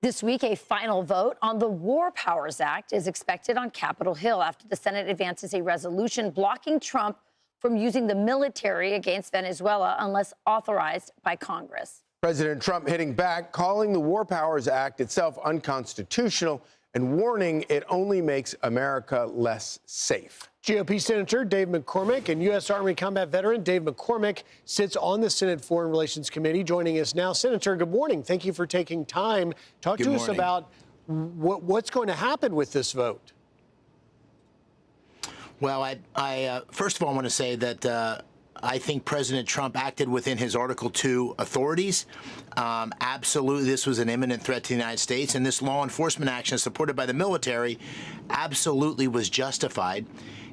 This week, a final vote on the War Powers Act is expected on Capitol Hill after the Senate advances a resolution blocking Trump from using the military against Venezuela unless authorized by Congress. President Trump hitting back, calling the War Powers Act itself unconstitutional and warning it only makes America less safe. GOP Senator Dave McCormick and U.S. Army combat veteran Dave McCormick sits on the Senate Foreign Relations Committee. Joining us now, Senator, good morning. Thank you for taking time. Talk to us about what's going to happen with this vote. Well, I first of all want to say that I think President Trump acted within his Article 2 authorities. Absolutely, this was an imminent threat to the United States, and this law enforcement action supported by the military absolutely was justified.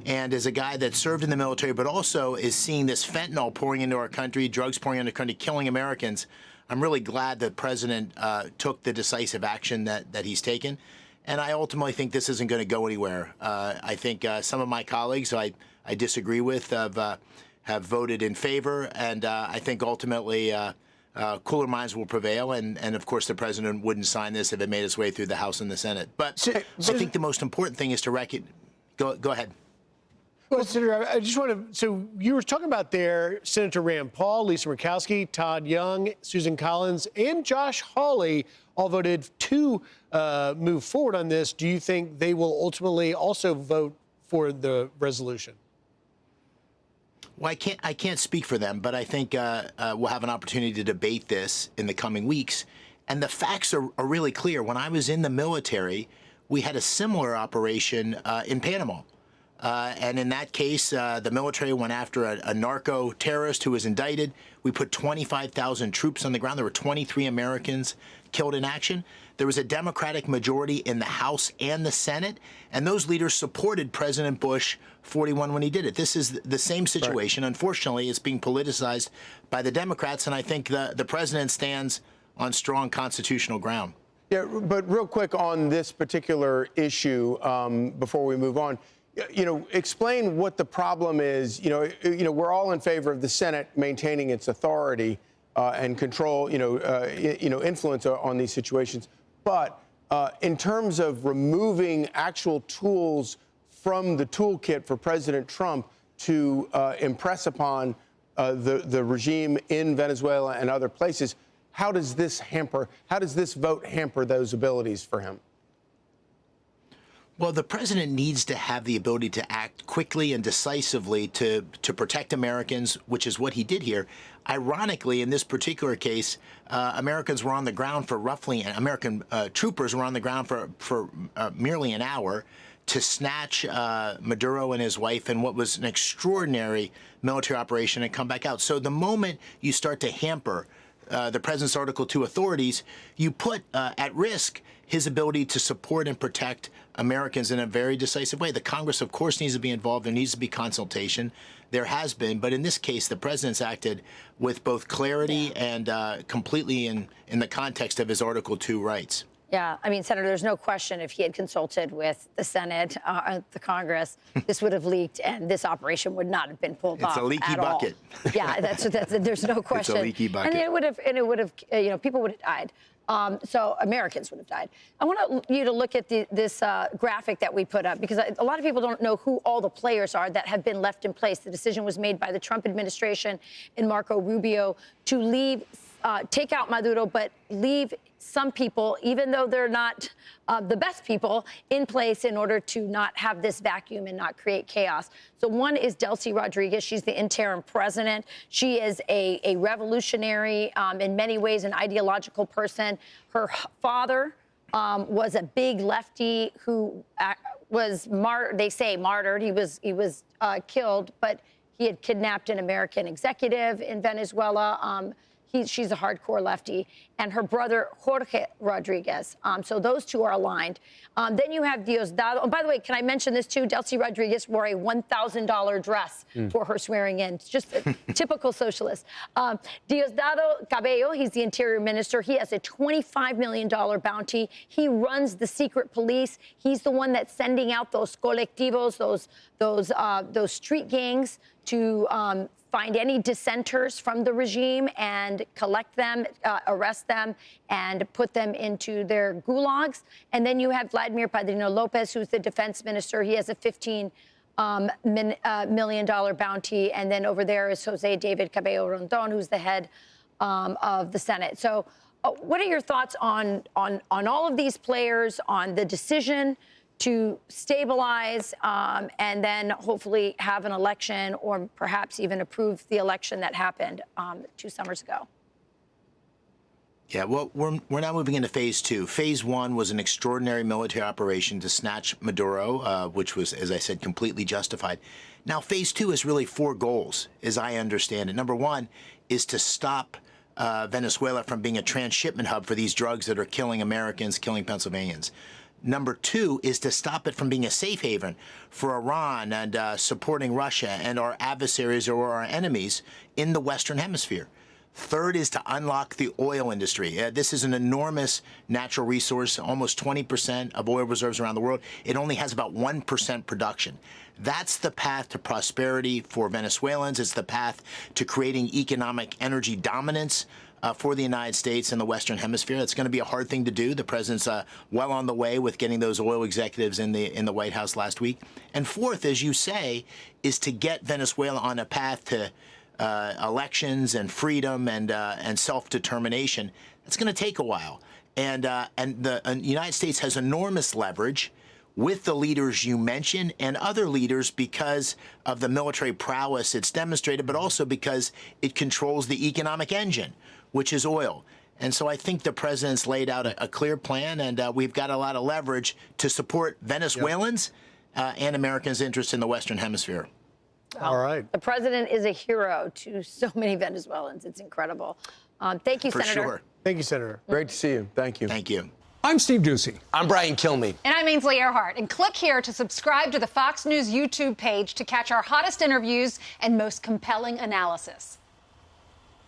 And as a guy that served in the military, but also is seeing this fentanyl pouring into our country, drugs pouring into our country, killing Americans, I'm really glad that the President took the decisive action that he's taken. And I ultimately think this isn't going to go anywhere. I think some of my colleagues who I disagree with have voted in favor, and I think ultimately cooler minds will prevail, and of course the President wouldn't sign this if it made its way through the House and the Senate. But I think the most important thing is to go ahead. Well, Senator, I just want to, so you were talking about there, Senator Rand Paul, Lisa Murkowski, Todd Young, Susan Collins, and Josh Hawley all voted to move forward on this. Do you think they will ultimately also vote for the resolution? Well, I can't speak for them, but I think we'll have an opportunity to debate this in the coming weeks. And the facts are really clear. When I was in the military, we had a similar operation in Panama. And in that case, the military went after a narco terrorist who was indicted. We put 25,000 troops on the ground. There were 23 Americans killed in action. There was a Democratic majority in the House and the Senate, and those leaders supported President Bush 41 when he did it. This is the same situation. Right. Unfortunately, it's being politicized by the Democrats, and I think the President stands on strong constitutional ground. Yeah, but real quick on this particular issue, before we move on, explain what the problem is. We're all in favor of the Senate maintaining its authority and control, influence on these situations. But in terms of removing actual tools from the toolkit for President Trump to impress upon the regime in Venezuela and other places, how does this vote hamper those abilities for him? Well, the President needs to have the ability to act quickly and decisively to protect Americans, which is what he did here. Ironically, in this particular case, Americans were on the ground for American troopers were on the ground for merely an hour to snatch Maduro and his wife in what was an extraordinary military operation and come back out. So the moment you start to hamper the President's Article 2 authorities, you put at risk his ability to support and protect Americans in a very decisive way. The Congress, of course, needs to be involved. There needs to be consultation. There has been. But in this case, the President's acted with both clarity and completely in the context of his Article 2 rights. Yeah, I mean, Senator, there's no question if he had consulted with the Senate, the Congress, this would have leaked and this operation would not have been pulled off. It's a leaky bucket. Yeah, there's no question. It's a leaky bucket. And it would have, people would have died. So Americans would have died. I want you to look at this graphic that we put up, because a lot of people don't know who all the players are that have been left in place. The decision was made by the Trump administration and Marco Rubio to take out Maduro, but leave some people, even though they're not the best people, in place in order to not have this vacuum and not create chaos. So one is Delcy Rodriguez. She's the interim president. She is a revolutionary, in many ways, an ideological person. Her father was a big lefty who was they say martyred. He was killed, but he had kidnapped an American executive in Venezuela. She's a hardcore lefty, and her brother, Jorge Rodriguez. So those two are aligned. Then you have Diosdado. Oh, by the way, can I mention this too? Delcy Rodriguez wore a $1,000 dress for her swearing in. It's just a typical socialist. Diosdado Cabello, he's the interior minister. He has a $25 million bounty. He runs the secret police. He's the one that's sending out those colectivos, those street gangs, to find any dissenters from the regime and collect them, arrest them, and put them into their gulags. And then you have Vladimir Padrino Lopez, who's the defense minister. He has a $15 million bounty. And then over there is Jose David Cabello Rondon, who's the head of the Senate. So what are your thoughts on all of these players, on the decision to stabilize and then hopefully have an election, or perhaps even approve the election that happened 2 summers ago? Yeah, well, we're now moving into phase 2. Phase 1 was an extraordinary military operation to snatch Maduro, which was, as I said, completely justified. Now, phase 2 is really 4 goals, as I understand it. Number 1 is to stop Venezuela from being a transshipment hub for these drugs that are killing Americans, killing Pennsylvanians. Number 2 is to stop it from being a safe haven for Iran and supporting Russia and our adversaries or our enemies in the Western Hemisphere. Third is to unlock the oil industry. This is an enormous natural resource, almost 20% of oil reserves around the world. It only has about 1% production. That's the path to prosperity for Venezuelans. It's the path to creating economic energy dominance for the United States and the Western Hemisphere. It's going to be a hard thing to do. The president's well on the way with getting those oil executives in the White House last week. And fourth, as you say, is to get Venezuela on a path to elections and freedom and self-determination. That's going to take a while. And the United States has enormous leverage with the leaders you mentioned and other leaders because of the military prowess it's demonstrated, but also because it controls the economic engine, which is oil. And so I think the president's laid out a clear plan, and we've got a lot of leverage to support Venezuelans and Americans' interests in the Western Hemisphere. All right. The president is a hero to so many Venezuelans. It's incredible. Thank you, For Senator. sure. Thank you, Senator. Great to see you. Thank you. Thank you. I'm Steve Ducey. I'm Brian Kilmeade. And I'm Ainsley Earhart. And click here to subscribe to the Fox News YouTube page to catch our hottest interviews and most compelling analysis.